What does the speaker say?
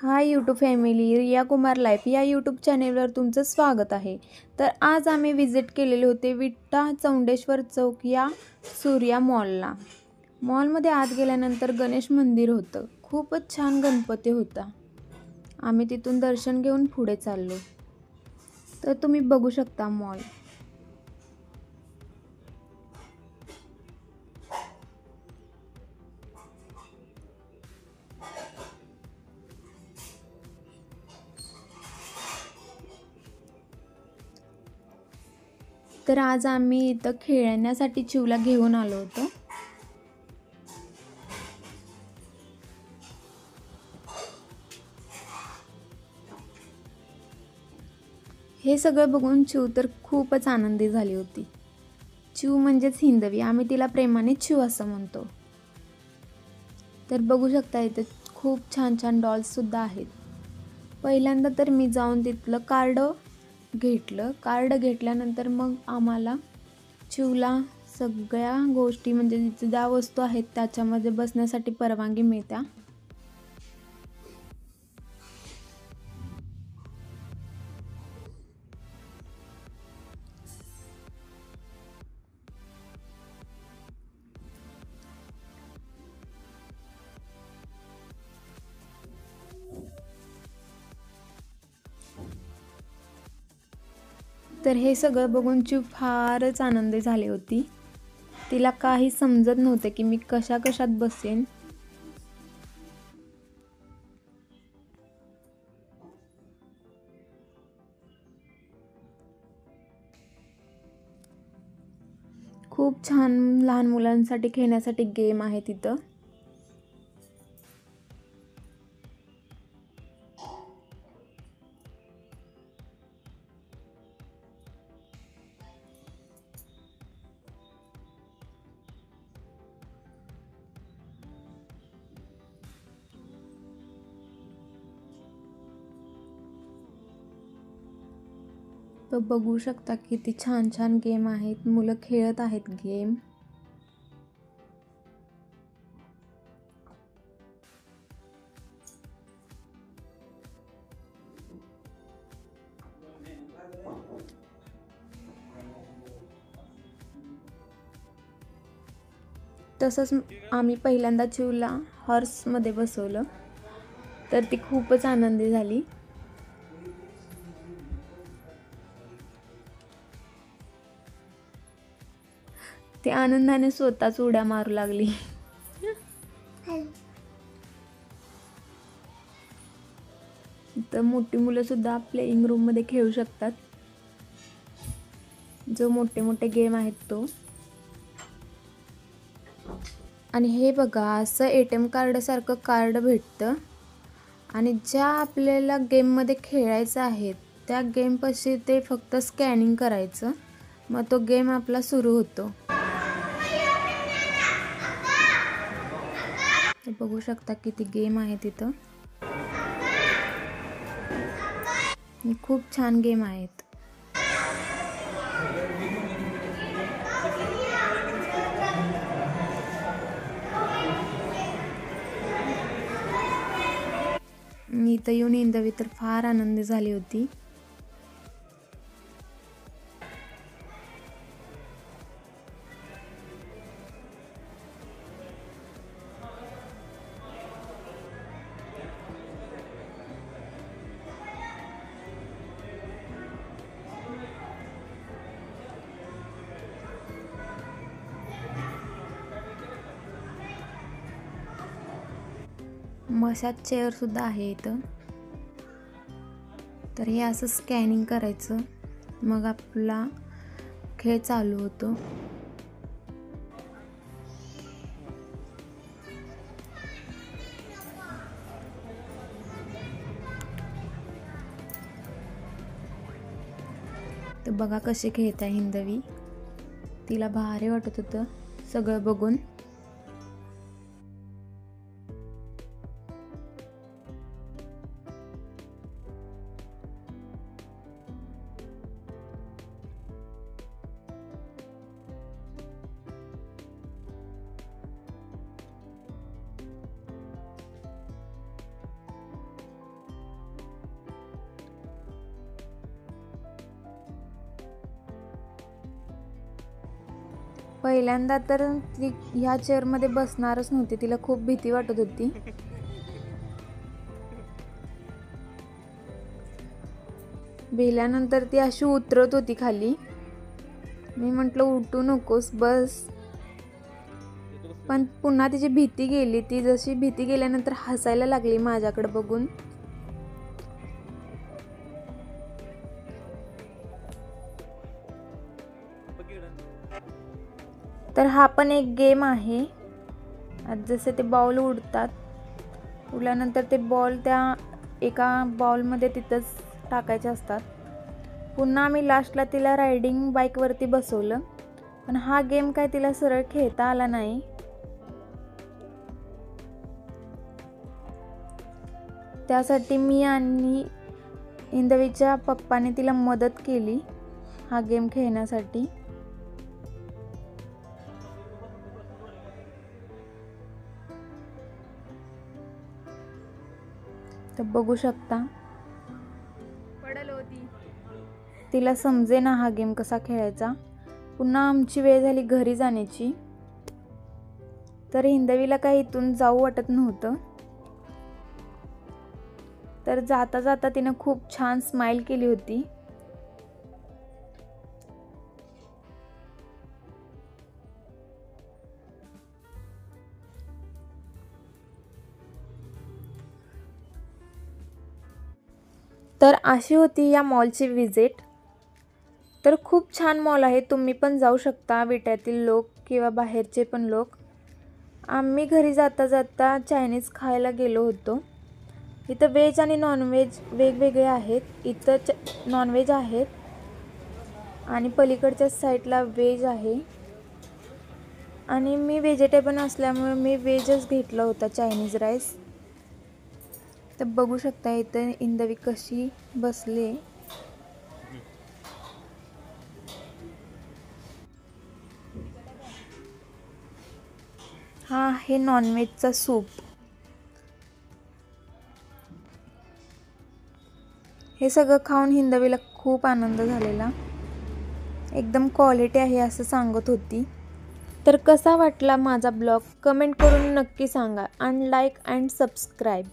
हाय YouTube family, Riya Kumar life या YouTube चॅनेलवर तुमचं स्वागत आहे. तर आज आम्ही विजिट केलेले होते विटा चौंडेश्वर चौक या सूर्या मॉलला. मॉलमध्ये आत गेल्यानंतर गणेश मंदिर होतं. खूपच छान गणपती होता. आम्ही तिथून दर्शन घेऊन पुढे चाललो. तर तुम्ही बघू शकता मॉल. तर आज आम्ही इथं खेळण्यासाठी चिवला घेऊन आलो होतो. हे सगळं बघून चिव तर खूपच आनंदी झाली होती. चिव म्हणजेच हिंदवी, आम्ही तिला प्रेमाने चिव असं म्हणतो. तर बघू शकता इथे खूप छान छान डॉल्स सुद्धा आहेत. पहिल्यांदा तर मी जाऊन तिथलं कार्ड घेतल्यानंतर मग आम्हाला चिवला सगळ्या गोष्टी म्हणजे जिथे ज्या वस्तू आहेत त्याच्यामध्ये बसण्यासाठी परवानगी मिळते. तर हे सगळं बघून चिव फारच आनंदी झाली होती. तिला काही समजत नव्हते की मी कशात बसेन. खूप छान लहान मुलांसाठी खेळण्यासाठी गेम आहे तिथं. तर बघू शकता किती छान छान गेम आहेत. मुलं खेळत आहेत गेम. तसंच आम्ही पहिल्यांदा चिवला हॉर्समध्ये बसवलं तर ती खूपच आनंदी झाली. ती आनंदाने स्वतःच उड्या मारू लागली. तर मोठी मुलं सुद्धा प्लेइंग रूम मध्ये खेळू शकतात. जो मोठे मोठे गेम आहेत तो. आणि हे बघा, असं ATM कार्ड सारखं कार्ड भेटतं आणि ज्या आपल्याला गेम मध्ये खेळायचं आहे त्या गेम पाशी ते फक्त स्कॅनिंग करायचं, मग तो गेम आपला सुरू होतो. बघू शकता किती गेम आहे तिथं. खूप छान गेम आहेत. मी इथं येऊन हिंदवी तर फार आनंदी झाली होती. मसाज चेअर सुद्धा आहे इथं. तर हे असं स्कॅनिंग करायचं, मग आपला खेळ चालू होतो. तर बघा कसे खेळत आहे हिंदवी. तिला भारी वाटत होतं सगळं बघून. पहिल्यांदा तर ती ह्या चेअरमध्ये बसणारच नव्हती, तिला खूप भीती वाटत होती. भिल्यानंतर ती अशी उतरत होती खाली. मी म्हटलं उठू नकोस, बस. पण पुन्हा तिची भीती गेली. ती जशी भीती गेल्यानंतर हसायला लागली माझ्याकडे बघून. तर हा पण एक गेम आहे. जसे ते बॉल उडतात, उडल्यानंतर ते बॉल त्या एका बॉलमध्ये तिथंच टाकायचे असतात. पुन्हा आम्ही लास्टला तिला रायडिंग बाईकवरती बसवलं, पण हा गेम काय तिला सरळ खेळता आला नाही. त्यासाठी मी आणि हिंदवीच्या पप्पाने तिला मदत केली हा गेम खेळण्यासाठी. तर बघू शकता, तिला समजे ना हा गेम कसा खेळायचा. पुन्हा आमची वेळ झाली घरी जाण्याची. तर हिंदवीला काही इथून जाऊ वाटत नव्हतं. तर जाता जाता तिनं खूप छान स्माइल केली होती. तर अशी होती या मॉलची विजिट. तर खूप छान मॉल आहे, तुम्ही पण जाऊ शकता, विट्यातील लोक किंवा बाहेरचे पण लोक. आम्ही घरी जाता जाता चायनीज खायला गेलो होतो. इथं व्हेज आणि नॉनव्हेज वेगवेगळे आहेत. इथं नॉनव्हेज आहेत आणि पलीकडच्या साईडला व्हेज आहे. आणि मी व्हेजिटेबल असल्यामुळे मी व्हेजच घेतला होता, चायनीज राईस. तर बघू शकता इथं हिंदवी कशी बसले. हा आहे नॉनव्हेजचा सूप. हे सगळं खाऊन हिंदवीला खूप आनंद झालेला. एकदम क्वालिटी आहे असं सांगत होती. तर कसा वाटला माझा ब्लॉग कमेंट करून नक्की सांगा. आणि लाईक अँड सबस्क्राईब.